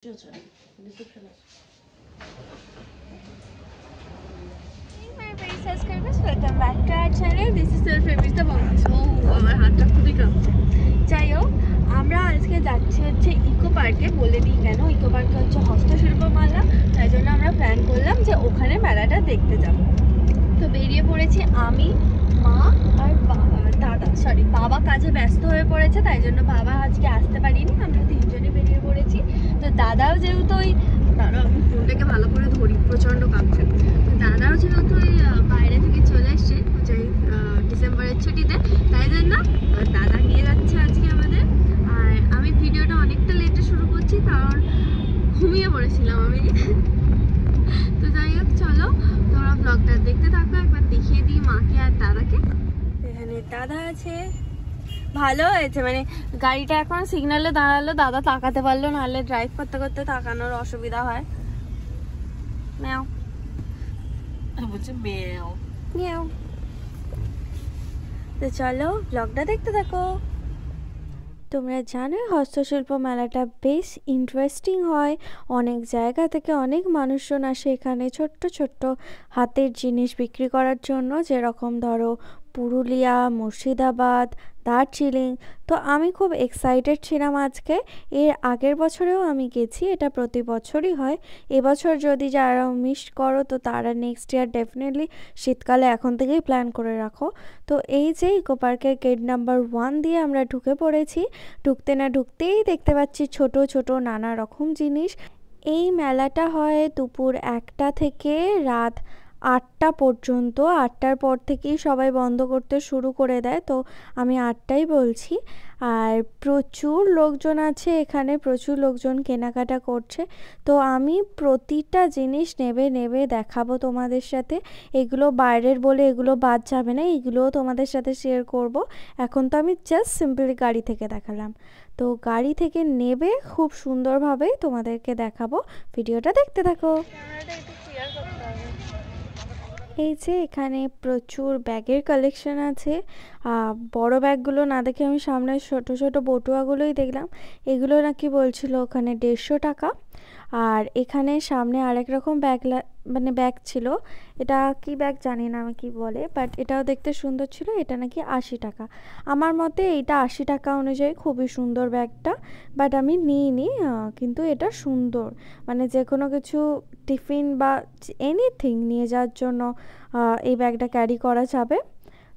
Hey my very subscribers, welcome back to our channel. This is Self Reviews the Box. আমার হাতটা খুবই কাঁপছে। যাই হোক, আমরা আজকে যাচ্ছি হচ্ছে ইকো পার্কে। বলে দিই কেন, ইকো পার্কে হচ্ছে হস্তশিল্প মেলা, তাই জন্য আমরা প্ল্যান করলাম যে ওখানে মেলাটা দেখতে যাব। তো বেরিয়ে পড়েছি আমি, মা আর বাবা কাজে ব্যস্ত হয়ে পড়েছে, তাই জন্য বাবা আজকে আসতে পারিনি। আমরা তিনজনে বেরিয়ে পড়েছি। তো দাদাও যেহেতু আমি ফোনটাকে ভালো করে ধরি, প্রচণ্ড কাঁপছে। তো দাদাও যেহেতু বাইরে থেকে চলে এসছে ডিসেম্বরের ছুটিতে, তাই জন্য দাদা নিয়ে যাচ্ছে আজকে আমাদের। আর আমি ভিডিওটা অনেকটা লেটে শুরু করছি, কারণ ঘুমিয়ে পড়েছিলাম আমি। তো যাই হোক, চলো তোমরা ব্লগটা দেখতে থাকো। একবার দেখিয়ে দিই মাকে আর দাদাকে। এখানে দাদা আছে। ভালো হয়েছে, মানে গাড়িটা এখন সিগন্যালে দাঁড়ালো, দাদা তাকাতে পারলো, নাহলে ড্রাইভ করতে করতে তাকানোর অসুবিধা হয়। ম্যাও বলছে ম্যাও ম্যাও। তো চলো ব্লগটা দেখতে থাকো। তোমরা জানো হস্তশিল্প মেলাটা বেশ ইন্টারেস্টিং হয়। অনেক জায়গা থেকে অনেক মানুষজন আসে এখানে ছোট্ট ছোট্ট হাতের জিনিস বিক্রি করার জন্য, যেরকম ধরো পুরুলিয়া, মুর্শিদাবাদ, দার্জিলিং। তো আমি খুব এক্সাইটেড ছিলাম আজকে। এর আগের বছরেও আমি গেছি, এটা প্রতি বছরই হয়। এবছর যদি যারা মিস করো তো তারা নেক্সট ইয়ার ডেফিনেটলি শীতকালে এখন থেকেই প্ল্যান করে রাখো। তো এই যে ইকো পার্কের গেট নাম্বার 1 দিয়ে আমরা ঢুকে পড়েছি। ঢুকতে না ঢুকতেই দেখতে পাচ্ছি ছোট ছোট নানা রকম জিনিস। এই মেলাটা হয় দুপুর 1টা থেকে রাত 8টা পর্যন্ত। 8টার পর থেকেই সবাই বন্ধ করতে শুরু করে দেয়, তো আমি 8টাই বলছি। আর প্রচুর লোকজন আছে এখানে, প্রচুর লোকজন কেনাকাটা করছে। তো আমি প্রতিটা জিনিস নেবে দেখাবো তোমাদের সাথে। এগুলো বাইরের বলে এগুলো বাদ যাবে না, এগুলোও তোমাদের সাথে শেয়ার করব। এখন তো আমি জাস্ট সিম্পলি গাড়ি থেকে দেখালাম, তো গাড়ি থেকে নেবে খুব সুন্দরভাবে তোমাদেরকে দেখাবো। ভিডিওটা দেখতে থাকো। এই যে এখানে প্রচুর ব্যাগের কালেকশন আছে। বড় ব্যাগগুলো না দেখে আমি সামনে ছোট ছোট বটুয়াগুলোই দেখলাম। এগুলো নাকি বলছিল ওখানে 150 টাকা। আর এখানে সামনে আরেক রকম মানে ব্যাগ ছিল। এটা কি ব্যাগ জানি না আমি, কি বলে, বাট এটাও দেখতে সুন্দর ছিল। এটা নাকি 80 টাকা। আমার মতে এইটা 80 টাকা অনুযায়ী খুবই সুন্দর ব্যাগটা, বাট আমি নিইনি। কিন্তু এটা সুন্দর, মানে যে কোনো কিছু টিফিন বা এনিথিং নিয়ে যাওয়ার জন্য এই ব্যাগটা ক্যারি করা যাবে।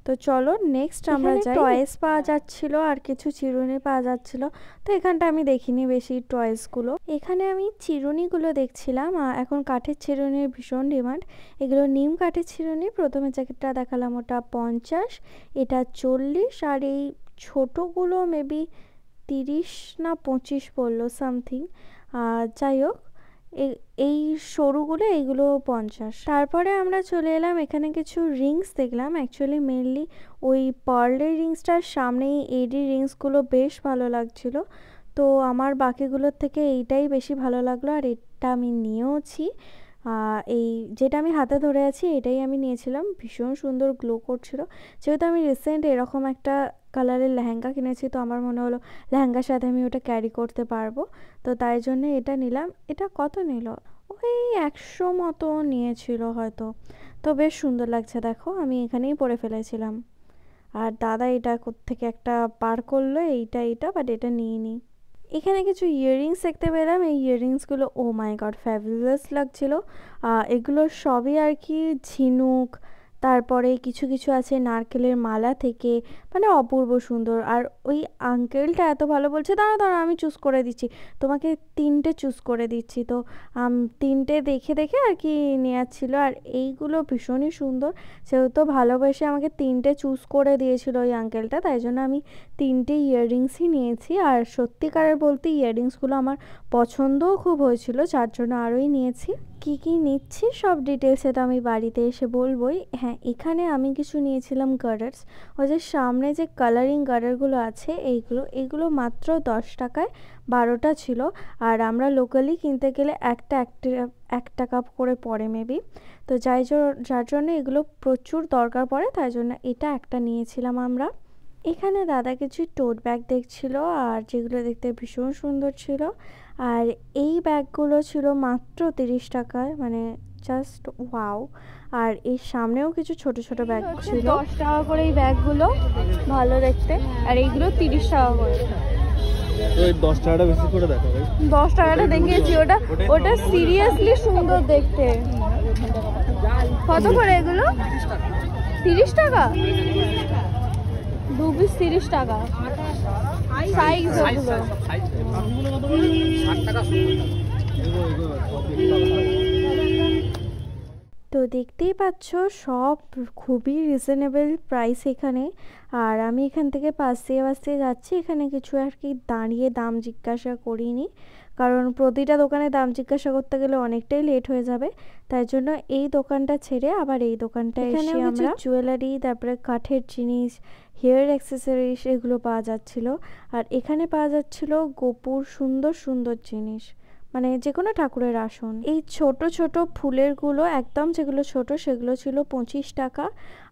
তো চলো নেক্সট আমরা যাই। টয়েস পাওয়া যাচ্ছিল আর কিছু চিরুনি পাওয়া যাচ্ছিল, তো এখানটা আমি দেখিনি বেশি টয়েসগুলো। এখানে আমি চিরুনিগুলো দেখছিলাম। এখন কাঠের চিরুনির ভীষণ ডিমান্ড। এগুলো নিম কাঠের চিরুনি। প্রথমে জ্যাকেটটা দেখালাম, ওটা 50, এটা 40, আর এই ছোটোগুলো মেবি 30 না 25 পড়লো সামথিং। যাই হোক, এই সরুগুলো এইগুলো 50। তারপরে আমরা চলে এলাম, এখানে কিছু রিংস দেখলাম। অ্যাকচুয়ালি মেনলি ওই পার্লের রিংসটার সামনেই এডি রিংসগুলো বেশ ভালো লাগছিল। তো আমার বাকিগুলোর থেকে এইটাই বেশি ভালো লাগলো, আর এটা আমি নিয়েওছি। এই যেটা আমি হাতে ধরে আছি এটাই আমি নিয়েছিলাম। ভীষণ সুন্দর গ্লো করছিল। যেহেতু আমি রিসেন্ট এরকম একটা কালারের লেহেঙ্গা কিনেছি, তো আমার মনে হলো লেহেঙ্গার সাথে আমি ওটা ক্যারি করতে পারবো, তো তাই জন্য এটা নিলাম। এটা কত নিল? ওই 100 মতো নিয়েছিল হয়তো। তো বেশ সুন্দর লাগছে, দেখো আমি এখানেই পরে ফেলেছিলাম। আর দাদা এটা কোত্থেকে একটা পার করলো, এইটা বাট এটা নিয়ে নিই। এখানে কিছু ইয়াররিংস দেখতে পেলাম। এই ইয়াররিংসগুলো ও মাই গড ফ্যাবুলাস লাগছিল। এগুলো সবই আর কি ঝিনুক, তারপরে কিছু কিছু আছে নারকেলের মালা থেকে, মানে অপূর্ব সুন্দর। আর ওই আঙ্কেলটা এত ভালো বলছে, দাঁড়া আমি চুজ করে দিচ্ছি, তোমাকে 3টে চুজ করে দিচ্ছি। তো 3টে দেখে দেখে আর কি নেওয়ার ছিল। আর এইগুলো ভীষণই সুন্দর, সেহেতু ভালোবেসে আমাকে 3টে চুজ করে দিয়েছিল ওই আঙ্কেলটা, তাই জন্য আমি 3টে ইয়াররিংসই নিয়েছি। আর সত্যিকারের বলতে ইয়াররিংসগুলো আমার পছন্দও খুব হয়েছিল, যার জন্য আরোই নিয়েছি। কি কি নিচ্ছি সব ডিটেলসে তো আমি বাড়িতে এসে বলবোই। হ্যাঁ, এখানে আমি কিছু নিয়েছিলাম গার্ডার্স। ওই যে সামনে যে কালারিং গার্ডারগুলো আছে এইগুলো মাত্র 10 টাকায় 12টা ছিল। আর আমরা লোকালি কিনতে গেলে একটা 1 টাকা করে পড়ে মেবি। তো যার জন্য এগুলো প্রচুর দরকার পড়ে, তাই জন্য এটা একটা নিয়েছিলাম আমরা। এখানে দাদা কিছু টোট ব্যাগ দেখছিল, আর যেগুলো দেখতে ভীষণ সুন্দর ছিল। আর এই ব্যাগগুলো ছিল মাত্র 30 টাকায়, মানে জাস্ট ওয়াও। আর এর সামনেও কিছু ছোট ছোট ব্যাগ ছিল। 10 টাকা করে এই ব্যাগগুলো, ভালো দেখতে। আর এইগুলো 30 টাকা করে। ওই 10 টাকাটা বেশি করে দেখো ভাই। 10 টাকাটা দেখিয়েছি, ওটা সিরিয়াসলি সুন্দর দেখতে। কত করে এগুলো? 30 টাকা, 2 পিস 30 টাকা। সাইজ ওগুলো। তো দেখতেই পাচ্ছ সব খুবই রিজনেবল প্রাইস এখানে। আর আমি এখান থেকে পাশ দিয়ে যাচ্ছি, এখানে কিছু আর কি দাঁড়িয়ে দাম জিজ্ঞাসা করিনি, কারণ প্রতিটা দোকানে দাম জিজ্ঞাসা করতে গেলে অনেকটাই লেট হয়ে যাবে। তাই জন্য এই দোকানটা ছেড়ে আবার এই দোকানটা এসে আমরা জুয়েলারি, তারপরে কাঠের জিনিস, হেয়ার অ্যাক্সেসরিজ এগুলো পাওয়া যাচ্ছিল। আর এখানে পাওয়া যাচ্ছিল গোপুর সুন্দর সুন্দর জিনিস, মানে যে কোনো ঠাকুরের আসন। এই ছোট ছোট ফুলেরগুলো একদম যেগুলো ছোট সেগুলো ছিল 25 টাকা।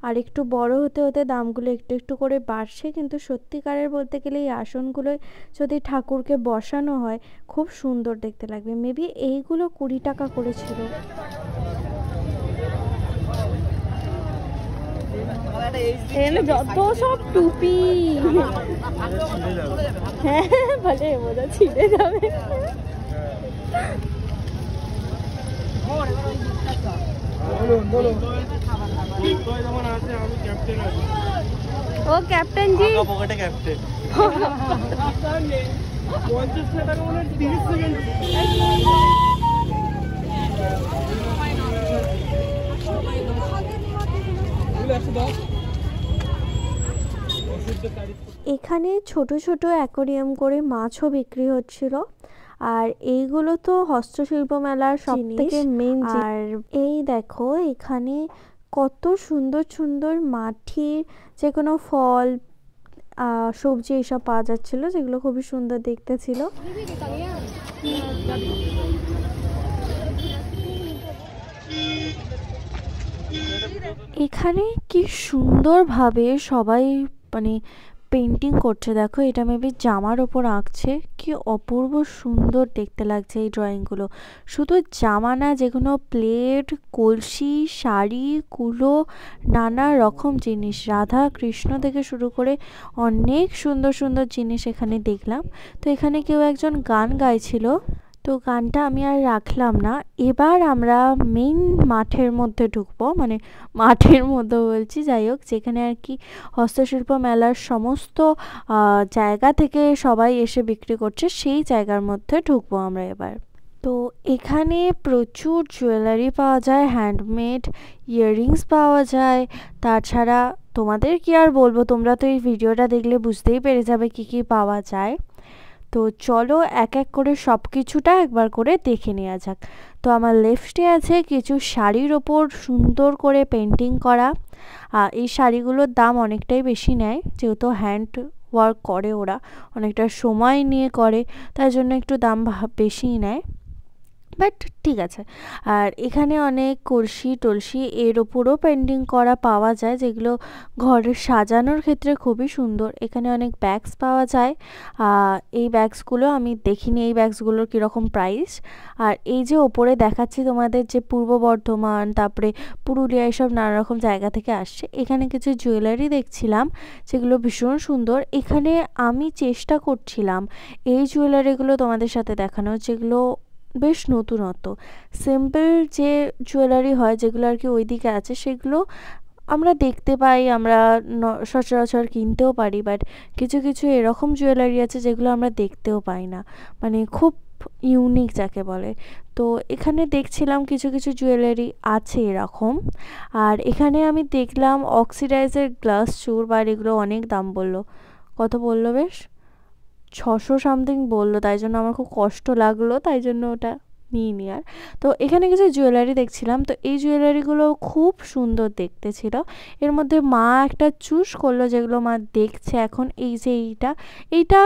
আর একটু বড় হতে হতে দামগুলো একটু একটু করে বাড়ছে, কিন্তু সত্যিকারের বলতে গেলে এই আসনগুলো যদি ঠাকুরকে বসানো হয় খুব সুন্দর দেখতে লাগবে। মেবি এইগুলো 20 টাকা করেছিল। যত সব টুপি, হ্যাঁ বলে বোধ ছিঁড়ে যাবে। ও ক্যাপ্টেন জি, পকেটে ক্যাপ্টেন 50 টাকা মানে 30 সেকেন্ড। এখানে ছোট ছোট অ্যাকোরিয়াম করে মাছও বিক্রি হচ্ছিল। আর এইগুলো তো হস্তশিল্প মেলার সবথেকে মেইন। আর এই দেখো এখানে কত সুন্দর সুন্দর মাটির যে কোনো ফল, সবজি এইসব পাওয়া যাচ্ছিল, যেগুলো খুবই সুন্দর দেখতে ছিল। এখানে কি সুন্দরভাবে সবাই মানে পেন্টিং করছে, দেখো এটা মেবি জামার ওপর আঁকছে। কি অপূর্ব সুন্দর দেখতে লাগছে এই ড্রয়িংগুলো। শুধু জামা না, যেগুলো প্লেট, কলসি, শাড়ি, কুলো, নানা রকম জিনিস, রাধা কৃষ্ণ থেকে শুরু করে অনেক সুন্দর সুন্দর জিনিস এখানে দেখলাম। তো এখানে কেউ একজন গান গাইছিল, তো গানটা আমি আর রাখলাম না। এবার আমরা মেইন মাঠের মধ্যে ঢুকবো, মানে মাঠের মধ্যে বলছি, যাই হোক, যেখানে আর কি হস্তশিল্প মেলার সমস্ত জায়গা থেকে সবাই এসে বিক্রি করছে, সেই জায়গার মধ্যে ঢুকবো আমরা এবার। তো এখানে প্রচুর জুয়েলারি পাওয়া যায়, হ্যান্ডমেড ইয়াররিংস পাওয়া যায়। তাছাড়া তোমাদের কি আর বলবো, তোমরা তো এই ভিডিওটা দেখলে বুঝতেই পেরে যাবে কি কি পাওয়া যায়। তো চলো এক এক করে সব কিছুটা একবার করে দেখে নেওয়া যাক। তো আমার লেফটে আছে কিছু শাড়ির ওপর সুন্দর করে পেন্টিং করা। এই শাড়িগুলোর দাম অনেকটাই বেশি নেয়, যেহেতু হ্যান্ড ওয়ার্ক করে, ওরা অনেকটা সময় নিয়ে করে, তাই জন্য একটু দাম বেশিই নেয়, বাট ঠিক আছে। আর এখানে অনেক কলসি টলসি এর ওপরও পেন্টিং করা পাওয়া যায়, যেগুলো ঘরে সাজানোর ক্ষেত্রে খুবই সুন্দর। এখানে অনেক ব্যাগস পাওয়া যায়। এই ব্যাগসগুলো আমি দেখিনি এই ব্যাগসগুলোর কীরকম প্রাইস। আর এই যে ওপরে দেখাচ্ছি তোমাদের, যে পূর্ব বর্ধমান, তারপরে পুরুলিয়া, এসব নানা রকম জায়গা থেকে আসছে। এখানে কিছু জুয়েলারি দেখছিলাম যেগুলো ভীষণ সুন্দর। এখানে আমি চেষ্টা করছিলাম এই জুয়েলারিগুলো তোমাদের সাথে দেখানো, যেগুলো বেশ নতুনত্ব। সিম্পল যে জুয়েলারি হয়, যেগুলো আর কি ওইদিকে আছে, সেগুলো আমরা দেখতে পাই, আমরা সচরাচর কিনতেও পারি, বাট কিছু কিছু এরকম জুয়েলারি আছে যেগুলো আমরা দেখতেও পাই না, মানে খুব ইউনিক যাকে বলে। তো এখানে দেখছিলাম কিছু কিছু জুয়েলারি আছে এরকম। আর এখানে আমি দেখলাম অক্সিডাইজের গ্লাস চুর, বা এগুলো অনেক দাম বললো। কত বললো? বেশ 600 সামথিং বললো, তাই জন্য আমার খুব কষ্ট লাগলো, তাই জন্য ওটা নিইনি আর। তো এখানে কিছু জুয়েলারি দেখছিলাম, তো এই জুয়েলারিগুলো খুব সুন্দর দেখতে ছিল। এর মধ্যে মা একটা চুজ করলো, যেগুলো মা দেখছে এখন। এই যে এইটা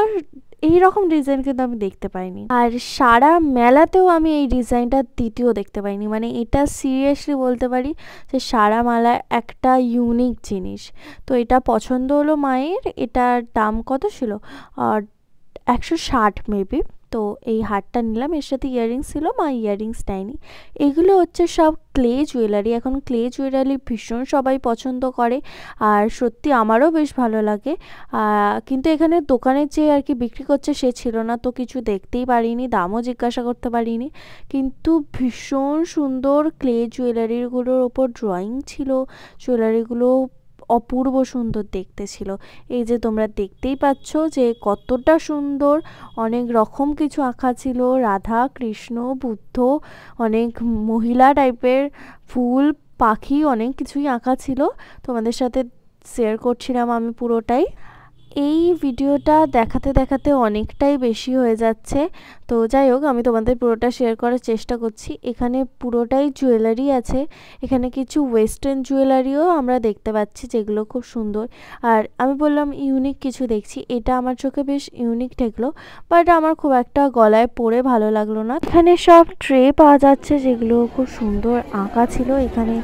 এই রকম ডিজাইন কিন্তু আমি দেখতে পাইনি। আর সারা মেলাতেও আমি এই ডিজাইনটা দ্বিতীয় দেখতে পাইনি। মানে এটা সিরিয়াসলি বলতে পারি যে সারা মেলা একটা ইউনিক জিনিস। তো এটা পছন্দ হলো মায়ের। এটার দাম কত ছিল? 160 মেবি। তো এই হারটা নিলাম, এর সাথে ইয়াররিংস ছিল, মা ইয়াররিংস নেয়নি। এগুলো হচ্ছে সব ক্লে জুয়েলারি। এখন ক্লে জুয়েলারি ভীষণ সবাই পছন্দ করে, আর সত্যি আমারও বেশ ভালো লাগে। কিন্তু এখানে দোকানে যে আর কি বিক্রি করছে সে ছিল না, তো কিছু দেখতেই পারিনি, দামও জিজ্ঞাসা করতে পারিনি। কিন্তু ভীষণ সুন্দর ক্লে জুয়েলারিগুলোর ওপর ড্রয়িং ছিল, জুয়েলারিগুলো অপূর্ব সুন্দর দেখতে ছিল। এই যে তোমরা দেখতেই পাচ্ছ যে কতটা সুন্দর, অনেক রকম কিছু আঁকা ছিল, রাধা কৃষ্ণ বুদ্ধ, অনেক মহিলা টাইপের ফুল পাখি, অনেক কিছুই আঁকা ছিল। তোমাদের সাথে শেয়ার করছিলাম আমি পুরোটাই। এই ভিডিওটা দেখাতে দেখাতে অনেকটাই বেশি হয়ে যাচ্ছে, তো যাই হোক আমি তোমাদের পুরোটা শেয়ার করার চেষ্টা করছি। এখানে পুরোটাই জুয়েলারি আছে, এখানে কিছু ওয়েস্টার্ন জুয়েলারিও আমরা দেখতে পাচ্ছি যেগুলো খুব সুন্দর। আর আমি বললাম ইউনিক কিছু দেখছি, এটা আমার চোখে বেশ ইউনিক ঠেকলো, বাট আমার খুব একটা গলায় পরে ভালো লাগলো না। এখানে সব ট্রে পাওয়া যাচ্ছে যেগুলো খুব সুন্দর আঁকা ছিল, এখানে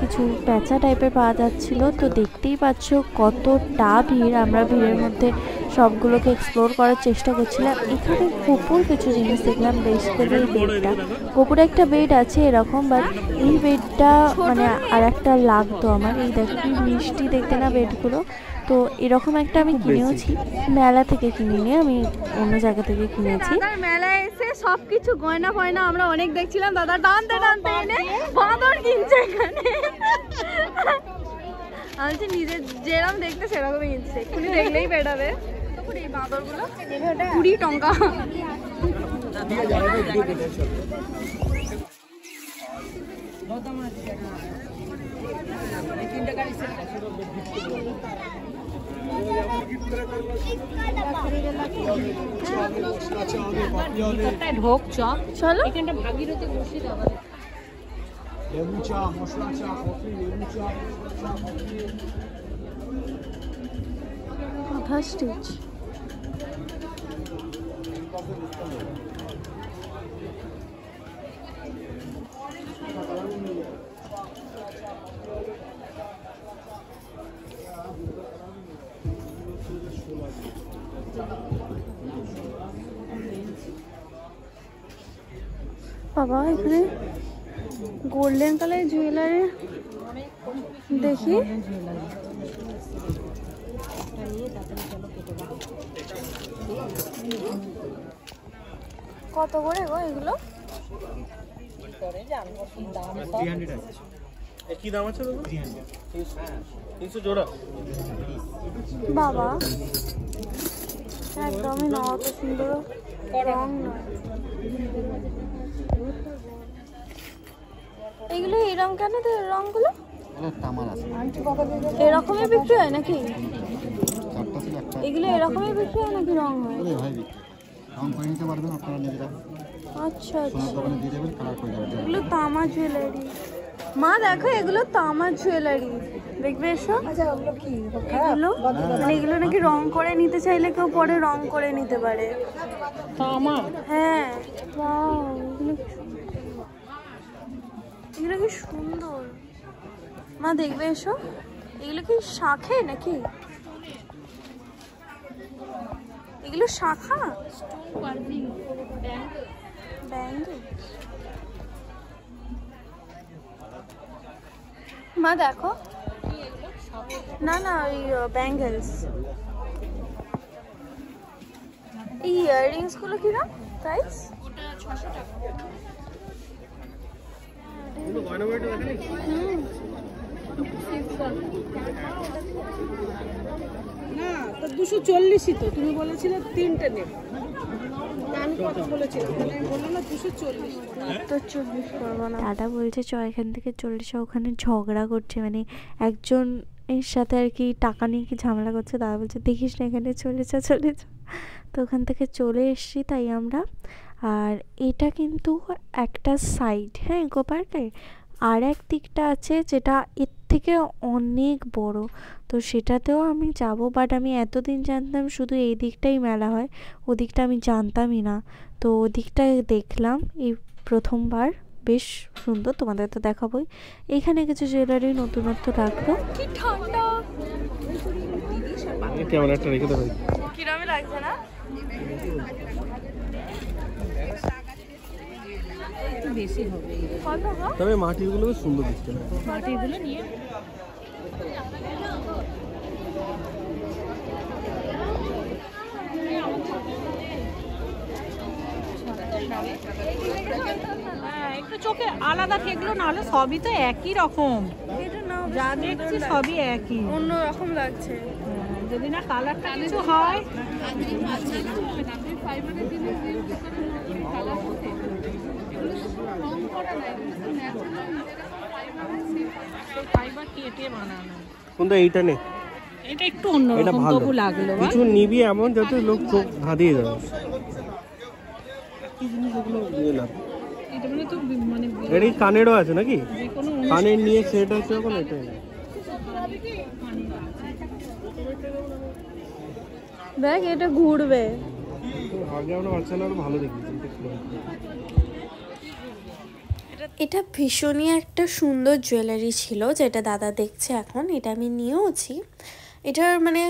কিছু প্যাঁচা টাইপের পাওয়া যাচ্ছিল। তো দেখতেই পাচ্ছ কতটা ভিড়, আমরা ভিড়ের মধ্যে সবগুলোকে এক্সপ্লোর করার চেষ্টা করছিলাম। এখানে গোপুর কিছু জিনিস দেখলাম, বেসিক্যালি এই বেডটা, গোপুর একটা বেড আছে এরকম, বাট এই বেডটা মানে আর একটা লাগতো আমার। এই দেখো কি মিষ্টি দেখতে না বেডগুলো। তো এরকম একটা আমি কিনেওছি, মেলা থেকে কিনিনি, আমি অন্য জায়গা থেকে কিনেছি। মেলায় এসে সবকিছু গয়না ফয়না আমরা অনেক দেখছিলাম, দাদা টানতে টানতে এনে বাঁদর কিনছে এখানে। আমি নিজের যেরকম দেখতে সেরকমই কিনছে, এক্ষুনি দেখলেই বেড়াবে। এই বাঁদরগুলো 20 টাকা। ঢোক চপ চলো, এখানটা ভাগীরথী বসে দাও। লেবু চা, মশলা চা, কফি, লেবু চা, মাথা স্টিচ। বাবা এখানে গোল্ডেন কালার জুয়েলারি দেখি, কত করে গো এগুলো? কি দাম আছে? 300 জোড়া। বাবা একদমই না, অত সুন্দর রং নয় এগুলো। এরকম কেন রংগুলো? এরকমই বিক্রি হয় নাকি? এগুলো এরকমই বিক্রি হয় নাকি রং হয়? আচ্ছা আচ্ছা, এগুলো তামা জুয়েলারি। মা দেখো এগুলো তামা জুয়েলারি, দেখবে এসো। এগুলো মানে এগুলো নাকি রং করে নিতে চাইলে কেউ পরে রং করে নিতে পারে। হ্যাঁ, এগুলো কি সুন্দর। মা দেখবে এসো, এগুলো কি শাখে নাকি? এগুলো শাখা ব্যাঙ্গেল। মা দেখো, না না ওই ব্যাঙ্গেলস। এই ইয়াররিংস গুলো কিরকম প্রাইস? ওটা 600 টাকা। না তো 240ই তো তুমি বলেছিলে, তিনটে নেব। আমি কত বলেছিলাম? আমি বললাম না 240। তো 40 করবো না। দাদা বলছে চ এখান থেকে 40, ওখানে ঝগড়া করছে, মানে একজন এর সাথে আর কি টাকা নিয়ে কি ঝামেলা করছে। দাদা বলছে দেখিস না এখানে, চলে যা চলে যা। তো ওখান থেকে চলে এসছি তাই আমরা। আর এটা কিন্তু একটা সাইড, হ্যাঁ ইকো পার্কের। আর এক দিকটা আছে যেটা এর থেকে অনেক বড়। তো সেটাতেও আমি যাব, বাট আমি এতদিন জানতাম শুধু এই দিকটাই মেলা হয়, ওদিকটা আমি জানতামই না। তো ওদিকটা দেখলাম এই প্রথমবার, বেশ সুন্দর, তোমাদের তো দেখাবোই। এখানে কিছু জুয়েলারি নতুনত্ব রাখলো। কি ঠান্ডা, কেমন একটা রেখে দেবে, কিরকম লাগছে না? বেশি হবে তবে মাটিগুলো সুন্দর দিচ্ছে না, মাটিগুলো নিয়ে একটু চোখে আলাদা ঠেকলো, নাহলে সবই তো একই রকম, যা দেখছি সবই একই, অন্য রকম লাগছে। যদি না কালারটা কিছু হয়। কোনটা এইটা নে, এটা একটু অন্যরকম তবু লাগলো, কিছু নিবি এমন যাতে লোক চোখ ধাঁধিয়ে যাবে। কি জিনিসগুলো নিলাম, এটা মানে তো মানে এর এই কানেরও আছে নাকি, কানের নিয়ে সেট আছে এখন, এটাই দেখ এটা ঘুরবে। আগে আমরা বাচ্চারা আরো ভালো দেখি। এটা ভীষণই একটা সুন্দর জুয়েলারি ছিল যেটা দাদা দেখছে এখন, এটা আমি নিয়েওছি। এটার মানে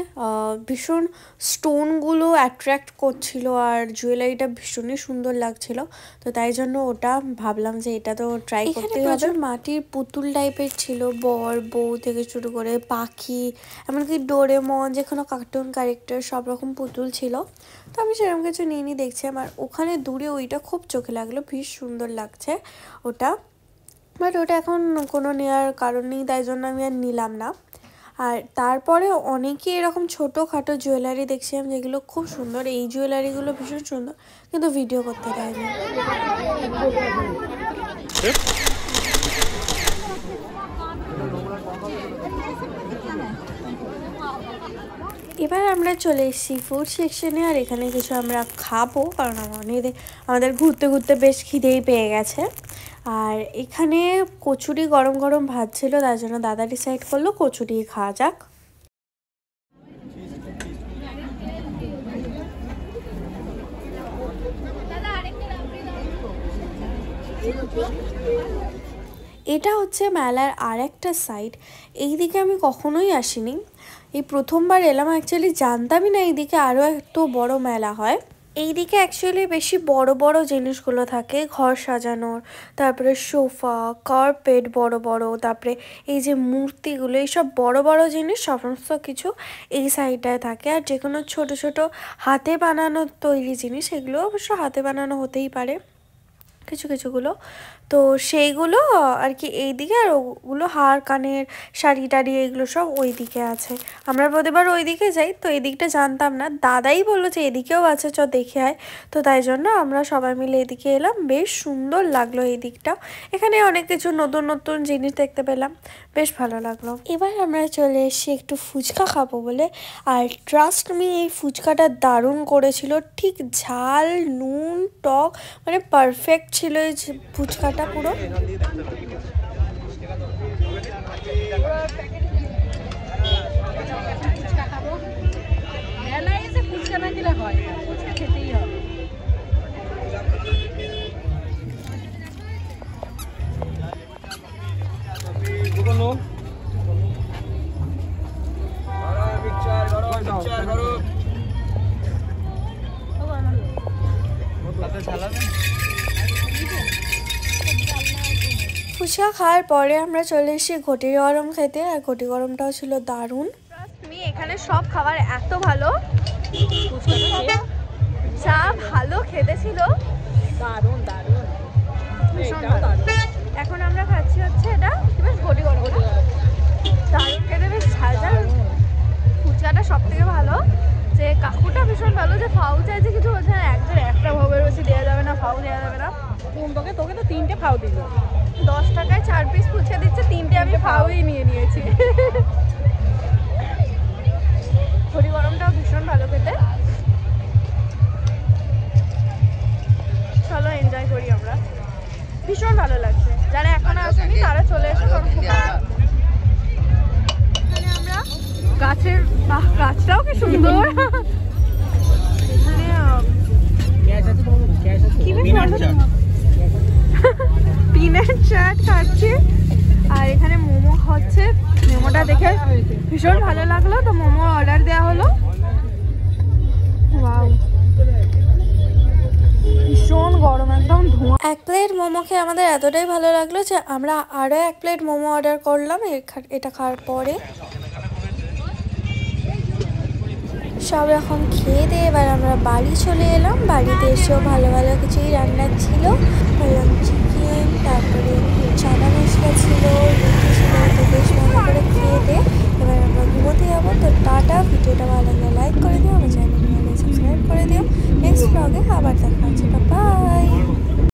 ভীষণ স্টোনগুলো অ্যাট্রাক্ট করছিল আর জুয়েলারিটা ভীষণই সুন্দর লাগছিল, তো তাই জন্য ওটা ভাবলাম যে এটা তো ট্রাই করতেই হবে। মাটির পুতুল টাইপের ছিল, বর বউ থেকে শুরু করে পাখি, এমনকি ডোরেমন, যে কোনো কার্টুন ক্যারেক্টার সব রকম পুতুল ছিল। তো আমি সেরকম কিছু নিয়ে দেখছি, আমার ওখানে দূরে ওইটা খুব চোখে লাগলো, ভীষণ সুন্দর লাগছে ওটা, বাট ওটা এখন কোনো নেওয়ার কারণ নেই, তাই জন্য আমি আর নিলাম না। আর তারপরে অনেকেই এরকম ছোটোখাটো জুয়েলারি দেখছিলাম যেগুলো খুব সুন্দর, এই জুয়েলারিগুলো ভীষণ সুন্দর, কিন্তু ভিডিও করতে দেয়নি। এবার আমরা চলে এসেছি ফুড সেকশনে, আর এখানে কিছু আমরা খাবো, কারণ আমাদের ঘুরতে ঘুরতে বেশ খিদেই পেয়ে গেছে। আর এখানে কচুরি গরম গরম ভাত ছিল, তার জন্য দাদা ডিসাইড করলো কচুরি খাওয়া যাক। এটা হচ্ছে মেলার আর একটা সাইড, এইদিকে আমি কখনোই আসিনি, এই প্রথমবার এলাম। অ্যাকচুয়ালি জানতামই না এইদিকে আরও এত বড় মেলা হয়। এইদিকে অ্যাকচুয়ালি বেশি বড় বড় জিনিসগুলো থাকে, ঘর সাজানোর, তারপরে সোফা, কার্পেট বড় বড়, তারপরে এই যে মূর্তিগুলো, এইসব বড় বড় জিনিস সমস্ত কিছু এই সাইডটায় থাকে। আর যে কোনো ছোটো ছোটো হাতে বানানো তৈরি জিনিস, এগুলো অবশ্য হাতে বানানো হতেই পারে কিছু কিছুগুলো, তো সেইগুলো আর কি এইদিকে, আর ওগুলো হার কানের শাড়ি টাড়ি এগুলো সব ওই দিকে আছে। আমরা প্রতিবার ওই দিকে যাই, তো এই দিকটা জানতাম না, দাদাই বললো যে এদিকেও আছে, চ দেখে আয়, তো তাই জন্য আমরা সবাই মিলে এদিকে এলাম। বেশ সুন্দর লাগলো এই দিকটা, এখানে অনেক কিছু নতুন নতুন জিনিস দেখতে পেলাম, বেশ ভালো লাগলো। এবার আমরা চলে এসেছি একটু ফুচকা খাবো বলে, আর ট্রাস্ট মি এই ফুচকাটা দারুণ করেছিল, ঠিক ঝাল নুন টক মানে পারফেক্ট ছিল এই ফুচকাটা পুরো। ফুচকা না খেলে হয়, ফুচকা খেতেই হবে। ফুচকা খাওয়ার পরে আমরা চলে এসেছি ঘটি গরম খেতে, আর ঘটি গরমটাও ছিল দারুণ। এখানে সব খাবার এত ভালো, চা ভালো খেতে ছিল, দারুণ দারুণ। এখন আমরা খাচ্ছি হচ্ছে এটা বেশ ঘটি গরম, দারুণ খেতে, বেশ ঝাল ঝাল। ফুচকাটা সব থেকে ভালো, যে কাকুটা ভীষণ ভালো, যে ফাউ চাইছে কিছু বলছে না, একজন একটা ভাবের বেশি দেওয়া যাবে না, ফাউ দেওয়া যাবে না। তোকে তো 3টে ফাউ দিল, 10 টাকায় 4 পিস ফুচকা দিচ্ছে, 3টে আমি ফাউই নিয়ে নিয়েছি। ঘটি গরমটাও ভীষণ ভালো খেতে, চলো এনজয় করি আমরা, ভীষণ ভালো লাগছে। যারা এখনো আসেনি তারা চলে এসো, কারণ গাছের গাছটাও কি সুন্দর। এখানে কি পিনাট চাট খাচ্ছে আর এখানে মোমো হচ্ছে। মোমোটা দেখে ভীষণ ভালো লাগলো, তো মোমো অর্ডার দেওয়া হলো। ওয়াও, ভীষণ গরম, একদম ধোঁয়া। এক প্লেট মোমো খেয়ে আমাদের এতটাই ভালো লাগলো যে আমরা আরও এক প্লেট মোমো অর্ডার করলাম এটা খাওয়ার পরে। সব রকম খেয়ে দিয়ে এবার আমরা বাড়ি চলে এলাম। বাড়িতে এসেও ভালো ভালো কিছুই রান্না ছিল।